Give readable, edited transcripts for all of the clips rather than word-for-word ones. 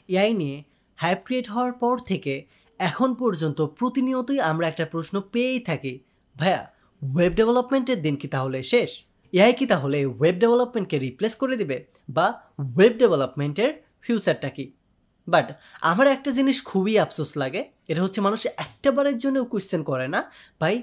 AI নিয়ে hype create হওয়ার পর থেকে এখন পর্যন্ত প্রতিনিয়তই আমরা একটা প্রশ্ন পেয়েই থাকি, ভাইয়া ওয়েব ডেভেলপমেন্টের দিন কি তাহলে শেষ? এআই কি তাহলে ওয়েব ডেভেলপমেন্টকে রিপ্লেস করে দিবে, বা ওয়েব ডেভেলপমেন্টের ফিউচারটা কি? বাট আমার একটা জিনিস খুবই আফসোস লাগে, এটা হচ্ছে মানুষ একটাবারের জন্যও কোয়েশ্চেন করে না, ভাই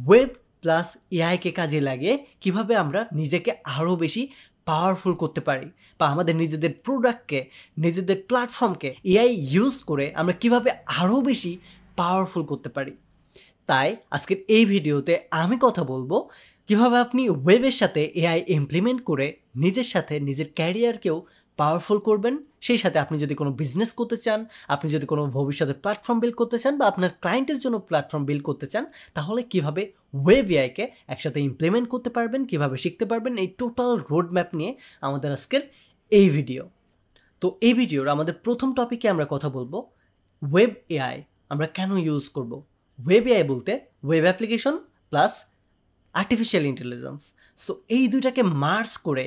ওয়েব প্লাস এআইকে কাজে লাগিয়ে কীভাবে আমরা নিজেকে আরও বেশি পাওয়ারফুল করতে পারি, বা আমাদের নিজেদের প্রোডাক্টকে, নিজেদের প্ল্যাটফর্মকে এআই ইউজ করে আমরা কিভাবে আরও বেশি পাওয়ারফুল করতে পারি। তাই আজকের এই ভিডিওতে আমি কথা বলবো কিভাবে আপনি ওয়েবের সাথে এআই ইমপ্লিমেন্ট করে নিজের সাথে নিজের ক্যারিয়ারকেও পাওয়ারফুল করবেন। সেই সাথে আপনি যদি কোনো বিজনেস করতে চান, আপনি যদি কোনো ভবিষ্যতে প্ল্যাটফর্ম বিল্ড করতে চান, বা আপনার ক্লায়েন্টের জন্য প্ল্যাটফর্ম বিল্ড করতে চান, তাহলে কিভাবে ওয়েব এআইকে একসাথে ইমপ্লিমেন্ট করতে পারবেন, কিভাবে শিখতে পারবেন, এই টোটাল রোড ম্যাপ নিয়ে আমাদের আজকের এই ভিডিও। তো এই ভিডিওর আমাদের প্রথম টপিকে আমরা কথা বলবো ওয়েব এআই আমরা কেন ইউজ করব। ওয়েব এআই বলতে web application plus artificial intelligence. So এই দুইটাকে মার্জ করে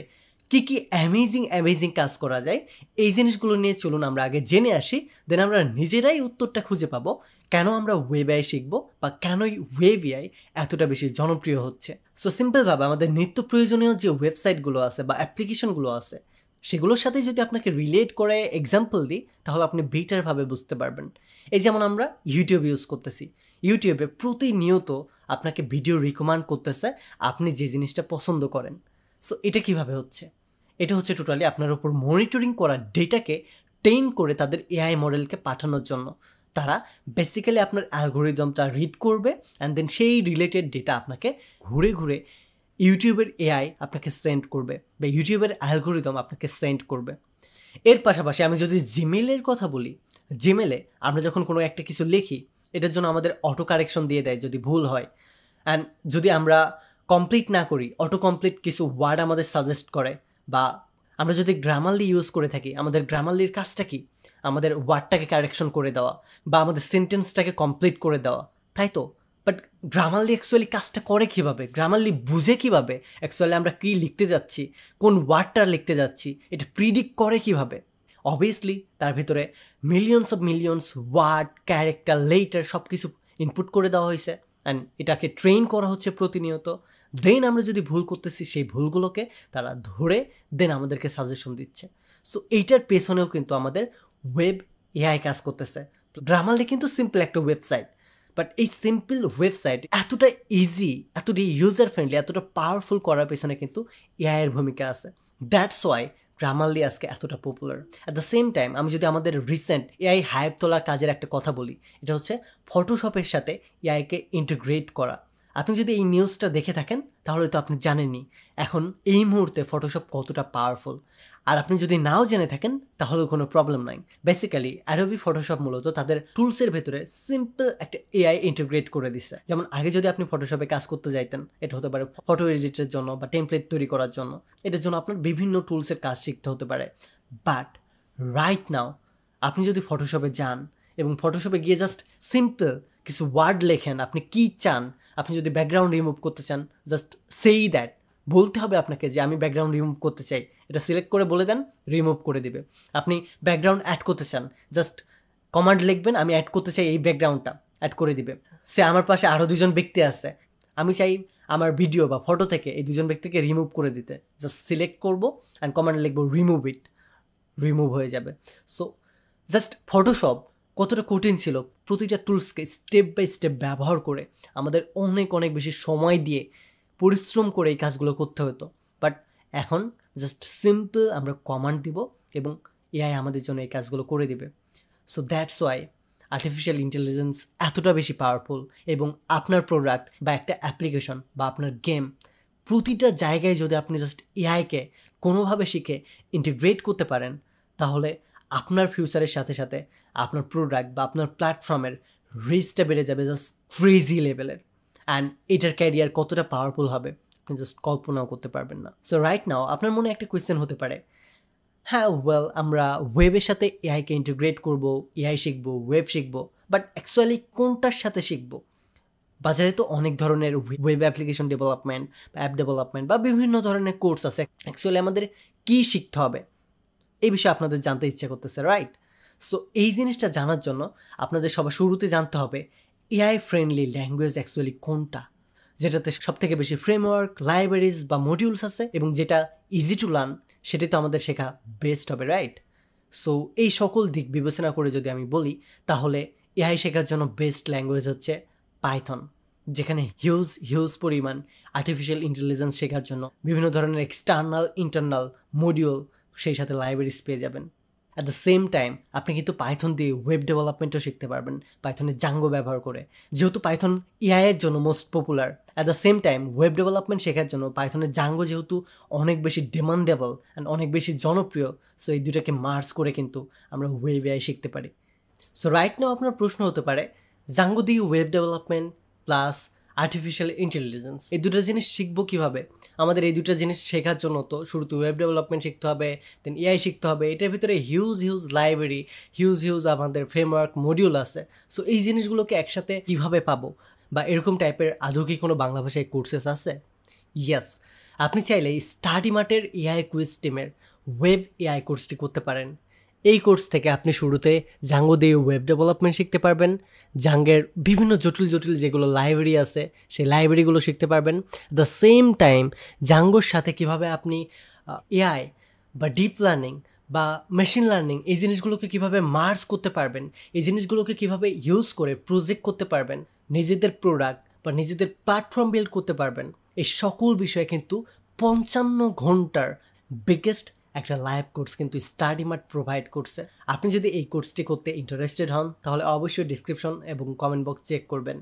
কি কি অ্যামেজিং কাজ করা যায়, এই জিনিসগুলো নিয়ে চলুন আমরা আগে জেনে আসি, দেন আমরা নিজেরাই উত্তরটা খুঁজে পাবো কেন আমরা ওয়েব এআই শিখবো, বা কেনই ওয়েব এআই এতটা বেশি জনপ্রিয় হচ্ছে। সো সিম্পলভাবে আমাদের নিত্য প্রয়োজনীয় যে ওয়েবসাইটগুলো আছে বা অ্যাপ্লিকেশনগুলো আছে, সেগুলোর সাথে যদি আপনাকে রিলেট করে এক্সাম্পল দিই, তাহলে আপনি বেটারভাবে বুঝতে পারবেন। এই যেমন আমরা ইউটিউব ইউজ করতেছি, ইউটিউবে প্রতিনিয়ত আপনাকে ভিডিও রিকমেন্ড করতেছে আপনি যে জিনিসটা পছন্দ করেন। সো এটা কিভাবে হচ্ছে? এটা হচ্ছে টোটালি আপনার উপর মনিটরিং করা ডেটাকে ট্রেন করে তাদের এআই মডেলকে পাঠানোর জন্য। তারা বেসিক্যালি আপনার অ্যালগোরিদমটা রিড করবে অ্যান্ড দেন সেই রিলেটেড ডেটা আপনাকে ঘুরে ঘুরে ইউটিউবের এআই আপনাকে সেন্ড করবে, বা ইউটিউবের অ্যালগোরিদম আপনাকে সেন্ড করবে। এর পাশাপাশি আমি যদি জিমেলের কথা বলি, জিমেলে আমরা যখন কোনো একটা কিছু লিখি, এটার জন্য আমাদের অটো কারেকশন দিয়ে দেয় যদি ভুল হয়, অ্যান্ড যদি আমরা কমপ্লিট না করি, অটো কমপ্লিট কিছু ওয়ার্ড আমাদের সাজেস্ট করে, বা আমরা যদি গ্রামারলি ইউজ করে থাকি, আমাদের গ্রামারলির কাজটা কি? আমাদের ওয়ার্ডটাকে কারেকশন করে দেওয়া, বা আমাদের সেন্টেন্সটাকে কমপ্লিট করে দেওয়া, তাই তো? বাট গ্রামারলি অ্যাকচুয়ালি কাজটা করে কীভাবে? গ্রামারলি বুঝে কীভাবে অ্যাকচুয়ালি আমরা কী লিখতে যাচ্ছি, কোন ওয়ার্ডটা লিখতে যাচ্ছি, এটা প্রিডিক্ট করে কীভাবে? অবভিয়াসলি তার ভিতরে মিলিয়নস ওয়ার্ড, ক্যারেক্টার, লেটার সব কিছু ইনপুট করে দেওয়া হয়েছে, অ্যান্ড এটাকে ট্রেন করা হচ্ছে প্রতিনিয়ত। দেন আমরা যদি ভুল করতেছি, সেই ভুলগুলোকে তারা ধরে দেন আমাদেরকে সাজেশন দিচ্ছে। সো এইটার পেছনেও কিন্তু আমাদের ওয়েব এআই কাজ করতেছে। গ্রামারলি কিন্তু সিম্পল একটা ওয়েবসাইট, বাট এই সিম্পল ওয়েবসাইট এতটা ইজি, এতটা ইউজার ফ্রেন্ডলি, এতটা পাওয়ারফুল করার পেছনে কিন্তু এআইয়ের ভূমিকা আছে। দ্যাটস ওয়াই গ্রামারলি আজকে এতটা popular. At the same time আমি যদি আমাদের রিসেন্ট এআই হাইপ তোলার কাজের একটা কথা বলি, এটা হচ্ছে ফটোশপের সাথে এআইকে ইন্টিগ্রেট করা। আপনি যদি এই নিউজটা দেখে থাকেন, তাহলে তো আপনি জানেনই এখন এই মুহূর্তে ফটোশপ কতটা পাওয়ারফুল। আর আপনি যদি নাও জেনে থাকেন, তাহলেও কোনো প্রবলেম নাই। বেসিক্যালি অ্যাডোবি ফটোশপ মূলত তাদের টুলসের ভেতরে সিম্পল একটা এআই ইন্টিগ্রেট করে দিচ্ছে। যেমন আগে যদি আপনি ফটোশপে কাজ করতে যাইতেন, এটা হতে পারে ফটো এডিটের জন্য বা টেমপ্লেট তৈরি করার জন্য, এটার জন্য আপনার বিভিন্ন টুলসের কাজ শিখতে হতে পারে। বাট রাইট নাও আপনি যদি ফটোশপে যান এবং ফটোশপে গিয়ে জাস্ট সিম্পল কিছু ওয়ার্ড লেখেন, আপনি কী চান, আপনি যদি ব্যাকগ্রাউন্ড রিমুভ করতে চান, জাস্ট সেই দ্যাট, বলতে হবে আপনাকে যে আমি ব্যাকগ্রাউন্ড রিমুভ করতে চাই, এটা সিলেক্ট করে বলে দেন, রিমুভ করে দিবে। আপনি ব্যাকগ্রাউন্ড অ্যাড করতে চান, জাস্ট কমান্ড লিখবেন আমি অ্যাড করতে চাই এই ব্যাকগ্রাউন্ডটা, অ্যাড করে দিবে। সে আমার পাশে আরও দুজন ব্যক্তি আছে, আমি চাই আমার ভিডিও বা ফটো থেকে এই দুজন ব্যক্তিকে রিমুভ করে দিতে, জাস্ট সিলেক্ট করবো অ্যান্ড কমান্ড লিখবো রিমুভ ইট, রিমুভ হয়ে যাবে। সো জাস্ট ফটোশপ কতটা কঠিন ছিল, প্রতিটা টুলসকে স্টেপ বাই স্টেপ ব্যবহার করে আমাদের অনেক বেশি সময় দিয়ে পরিশ্রম করে এই কাজগুলো করতে হতো। বাট এখন জাস্ট সিম্পল আমরা কমান্ড দিব এবং এআই আমাদের জন্য এই কাজগুলো করে দিবে। So that's why artificial intelligence এতটা বেশি পাওয়ারফুল, এবং আপনার প্রোডাক্ট বা একটা অ্যাপ্লিকেশন বা আপনার গেম, প্রতিটা জায়গায় যদি আপনি জাস্ট এআইকে কোনোভাবে শিখে ইন্টিগ্রেট করতে পারেন, তাহলে আপনার ফিউচারের সাথে সাথে আপনার প্রোডাক্ট বা আপনার প্ল্যাটফর্মের রিচটা বেড়ে যাবে জাস্ট ক্রেজি লেভেলের। অ্যান্ড এটার ক্যারিয়ার কতটা পাওয়ারফুল হবে আপনি জাস্ট কল্পনাও করতে পারবেন না। সো রাইট নাও আপনার মনে একটা কোয়েশ্চেন হতে পারে, হ্যাঁ ওয়েল আমরা ওয়েবের সাথে এআইকে ইন্টিগ্রেট করবো, এআই শিখবো, ওয়েব শিখবো, বাট অ্যাকচুয়ালি কোনটার সাথে শিখবো? বাজারে তো অনেক ধরনের ওয়েব অ্যাপ্লিকেশন ডেভেলপমেন্ট বা অ্যাপ ডেভেলপমেন্ট বা বিভিন্ন ধরনের কোর্স আছে। অ্যাকচুয়ালি আমাদের কী শিখতে হবে এই বিষয়ে আপনাদের জানতে ইচ্ছে করতেছে, রাইট? সো এই জিনিসটা জানার জন্য আপনাদের সবার শুরুতে জানতে হবে এআই ফ্রেন্ডলি ল্যাঙ্গুয়েজ অ্যাকচুয়ালি কোনটা, যেটাতে সবথেকে বেশি ফ্রেমওয়ার্ক, লাইব্রেরিজ বা মডিউলস আছে এবং যেটা ইজি টু লার্ন, সেটাই তো আমাদের শেখা বেস্ট হবে, রাইট? সো এই সকল দিক বিবেচনা করে যদি আমি বলি, তাহলে এআই শেখার জন্য বেস্ট ল্যাঙ্গুয়েজ হচ্ছে পাইথন, যেখানে হিউজ হিউজ পরিমাণ আর্টিফিশিয়াল ইন্টেলিজেন্স শেখার জন্য বিভিন্ন ধরনের এক্সটার্নাল ইন্টারনাল মডিউল, সেই সাথে লাইব্রেরিজ পেয়ে যাবেন। অ্যাট দ্য সেম টাইম আপনি কিন্তু পাইথন দিয়ে ওয়েব ডেভেলপমেন্টও শিখতে পারবেন পাইথনের জাঙ্গো ব্যবহার করে, যেহেতু পাইথন এআই এর জন্য most popular. At the same time web development শেখার জন্য পাইথনের জাঙ্গো যেহেতু অনেক বেশি ডিমান্ডেবল অ্যান্ড অনেক বেশি জনপ্রিয়, সো এই দুটাকে মার্জ করে কিন্তু আমরা ওয়েব এআই শিখতে পারি। সো রাইট নাও আপনার প্রশ্ন হতে পারে, জাঙ্গো দিয়ে web development plus artificial intelligence এই দুটো জিনিস শিখবো কীভাবে? আমাদের এই দুটো জিনিস শেখার জন্য তো শুরুতে ওয়েব ডেভেলপমেন্ট শিখতে হবে, দেন এআই শিখতে হবে। এটার ভিতরে huge huge library, huge huge আমাদের ফ্রেমওয়ার্ক মডিউল আছে। সো এই জিনিসগুলোকে একসাথে কীভাবে পাবো, বা এরকম টাইপের আদৌ কি কোনো বাংলা ভাষায় কোর্সেস আছে? ইয়েস, আপনি চাইলে স্টাডি মার্টের এআই কুইজ টিমের ওয়েব এআই কোর্সটি করতে পারেন। এই কোর্স থেকে আপনি শুরুতে জাঙ্গো দিয়ে ওয়েব ডেভেলপমেন্ট শিখতে পারবেন, জাঙ্গের বিভিন্ন জটিল জটিল যেগুলো লাইব্রেরি আছে সেই লাইব্রেরিগুলো শিখতে পারবেন। দ্য সেম টাইম জাঙ্গোর সাথে কিভাবে আপনি এআই বা ডিপ লার্নিং বা মেশিন লার্নিং এই জিনিসগুলোকে কিভাবে মার্জ করতে পারবেন, এই জিনিসগুলোকে কিভাবে ইউজ করে প্রজেক্ট করতে পারবেন, নিজেদের প্রোডাক্ট বা নিজেদের প্ল্যাটফর্ম বিল্ড করতে পারবেন, এই সকল বিষয়ে কিন্তু 55 ঘন্টার বিগেস্ট একটা লাইভ কোর্স কিন্তু স্টাডি মার্ট প্রোভাইড করছে। আপনি যদি এই কোর্সটি করতে ইন্টারেস্টেড হন, তাহলে অবশ্যই ডিসক্রিপশন এবং কমেন্ট বক্স চেক করবেন।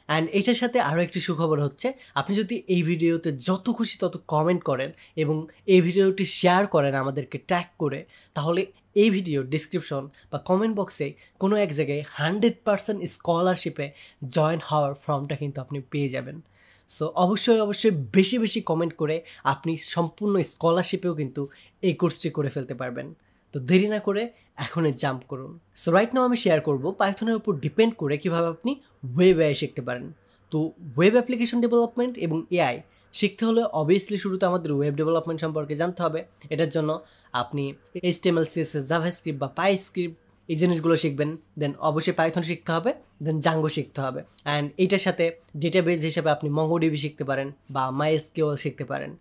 অ্যান্ড এটার সাথে আরও একটি সুখবর হচ্ছে, আপনি যদি এই ভিডিওতে যত খুশি তত কমেন্ট করেন এবং এই ভিডিওটি শেয়ার করেন আমাদেরকে ট্যাগ করে, তাহলে এই ভিডিও ডিসক্রিপশন বা কমেন্ট বক্সে কোনো এক জায়গায় 100% স্কলারশিপে জয়েন হওয়ার ফর্মটা কিন্তু আপনি পেয়ে যাবেন। সো অবশ্যই অবশ্যই বেশি বেশি কমেন্ট করে আপনি সম্পূর্ণ স্কলারশিপেও কিন্তু এই কোর্সটি করে ফেলতে পারবেন। তো দেরি না করে এখনই জাম্প করুন। সো রাইট নাও আমি শেয়ার করব পাইথনের উপর ডিপেন্ড করে কীভাবে আপনি ওয়েব এআই শিখতে পারেন। তো ওয়েব অ্যাপ্লিকেশন ডেভেলপমেন্ট এবং এআই শিখতে হলে অবভিয়াসলি শুরুতে আমাদের ওয়েব ডেভেলপমেন্ট সম্পর্কে জানতে হবে। এটার জন্য আপনি HTML, CSS, জাভাস্ক্রিপ্ট বা পাইস্ক্রিপ্ট এই জিনিসগুলো শিখবেন। দেন অবশ্যই পাইথন শিখতে হবে, দেন জাঙ্গো শিখতে হবে। অ্যান্ড এইটার সাথে ডেটাবেস হিসেবে আপনি মঙ্গোডিবি শিখতে পারেন বা মাইএসকিউএল শিখতে পারেন।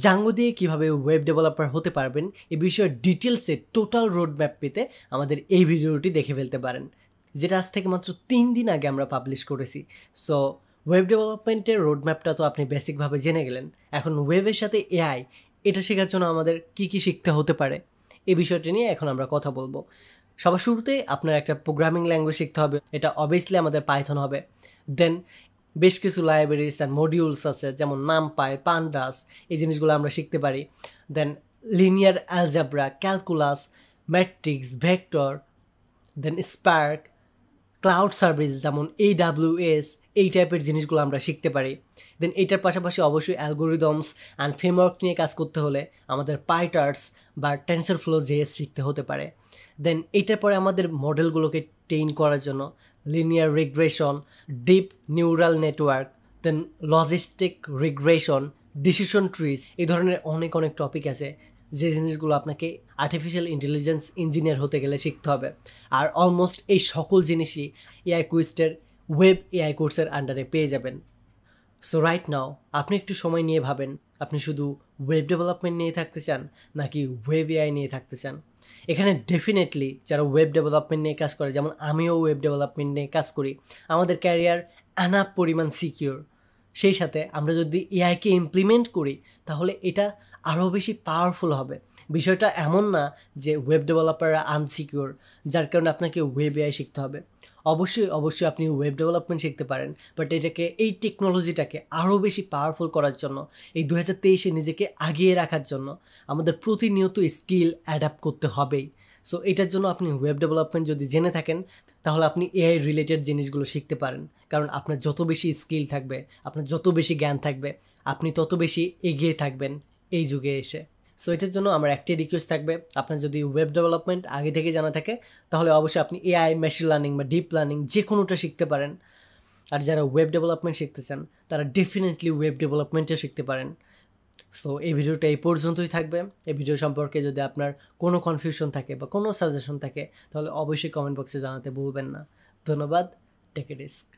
জাঙ্গো দিয়ে কীভাবে ওয়েব ডেভেলপার হতে পারবেন এই বিষয়ে ডিটেলসে টোটাল রোড ম্যাপ পেতে আমাদের এই ভিডিওটি দেখে ফেলতে পারেন, যেটা আজ থেকে মাত্র 3 দিন আগে আমরা পাবলিশ করেছি। সো ওয়েব ডেভেলপমেন্টের রোড ম্যাপটা তো আপনি বেসিকভাবে জেনে গেলেন। এখন ওয়েবের সাথে এআই এটা শেখার জন্য আমাদের কী কী শিখতে হতে পারে এই বিষয়টি নিয়ে এখন আমরা কথা বলবো। সবার শুরুতে আপনার একটা প্রোগ্রামিং ল্যাঙ্গুয়েজ শিখতে হবে, এটা অবভিয়াসলি আমাদের পাইথন হবে। দেন বেশ কিছু লাইব্রেরিজ অ্যান্ড মডিউলস আছে, যেমন নামপাই, পান্ডাস, এই জিনিসগুলো আমরা শিখতে পারি। Then linear algebra, calculus, matrix, vector, then Spark, cloud service যেমন AWS, এই টাইপের জিনিসগুলো আমরা শিখতে পারি। দেন এইটার পাশাপাশি অবশ্যই অ্যালগোরিদমস অ্যান্ড ফ্রেমওয়ার্ক নিয়ে কাজ করতে হলে আমাদের পাইটার্স বা টেনসরফ্লো JS শিখতে হতে পারে। দেন এইটার পরে আমাদের মডেলগুলোকে ট্রেন করার জন্য linear regression, deep neural network, then logistic regression, decision trees, এই ধরনের অনেক অনেক টপিক আছে যে জিনিসগুলো আপনাকে আর্টিফিশিয়াল ইন্টেলিজেন্স ইঞ্জিনিয়ার হতে গেলে শিখতে হবে। আর অলমোস্ট এই সকল জিনিসই এআই কুইস্টের ওয়েব এআই কোর্সের আন্ডারে পেয়ে যাবেন। সো রাইট নাও আপনি একটু সময় নিয়ে ভাবেন, আপনি শুধু ওয়েব ডেভেলপমেন্ট নিয়ে থাকতে চান নাকি ওয়েব এআই নিয়ে থাকতে চান? এখানে ডেফিনেটলি যারা ওয়েব ডেভেলপমেন্ট নিয়ে কাজ করে, যেমন আমিও ওয়েব ডেভেলপমেন্ট নিয়ে কাজ করি, আমাদের ক্যারিয়ার এনাফ পরিমাণ সিকিউর। সেই সাথে আমরা যদি এআইকে ইমপ্লিমেন্ট করি তাহলে এটা আরও বেশি পাওয়ারফুল হবে। বিষয়টা এমন না যে ওয়েব ডেভেলপাররা আনসিকিউর, যার কারণে আপনাকে ওয়েব এআই শিখতে হবে। অবশ্যই অবশ্যই আপনি ওয়েব ডেভেলপমেন্ট শিখতে পারেন, বাট এটাকে, এই টেকনোলজিটাকে আরও বেশি পাওয়ারফুল করার জন্য, এই 2023-এ নিজেকে আগিয়ে রাখার জন্য আমাদের প্রতিনিয়ত স্কিল অ্যাডাপ্ট করতে হবেই। সো এটার জন্য আপনি ওয়েব ডেভেলপমেন্ট যদি জেনে থাকেন তাহলে আপনি এআই রিলেটেড জিনিসগুলো শিখতে পারেন, কারণ আপনার যত বেশি স্কিল থাকবে, আপনার যত বেশি জ্ঞান থাকবে, আপনি তত বেশি এগিয়ে থাকবেন এই যুগে এসে। সো এটার জন্য আমার একটাই রিকোয়েস্ট থাকবে, আপনার যদি ওয়েব ডেভেলপমেন্ট আগে থেকে জানা থাকে তাহলে অবশ্যই আপনি এআই, মেশিন লার্নিং বা ডিপ লার্নিং যে কোনোটা শিখতে পারেন। আর যারা ওয়েব ডেভেলপমেন্ট শিখতে চান তারা ডেফিনেটলি ওয়েব ডেভেলপমেন্টও শিখতে পারেন। সো এই ভিডিওটা এই পর্যন্তই থাকবে। এই ভিডিও সম্পর্কে যদি আপনার কোনো কনফিউশন থাকে বা কোনো সাজেশন থাকে তাহলে অবশ্যই কমেন্ট বক্সে জানাতে ভুলবেন না। ধন্যবাদ। Take a risk.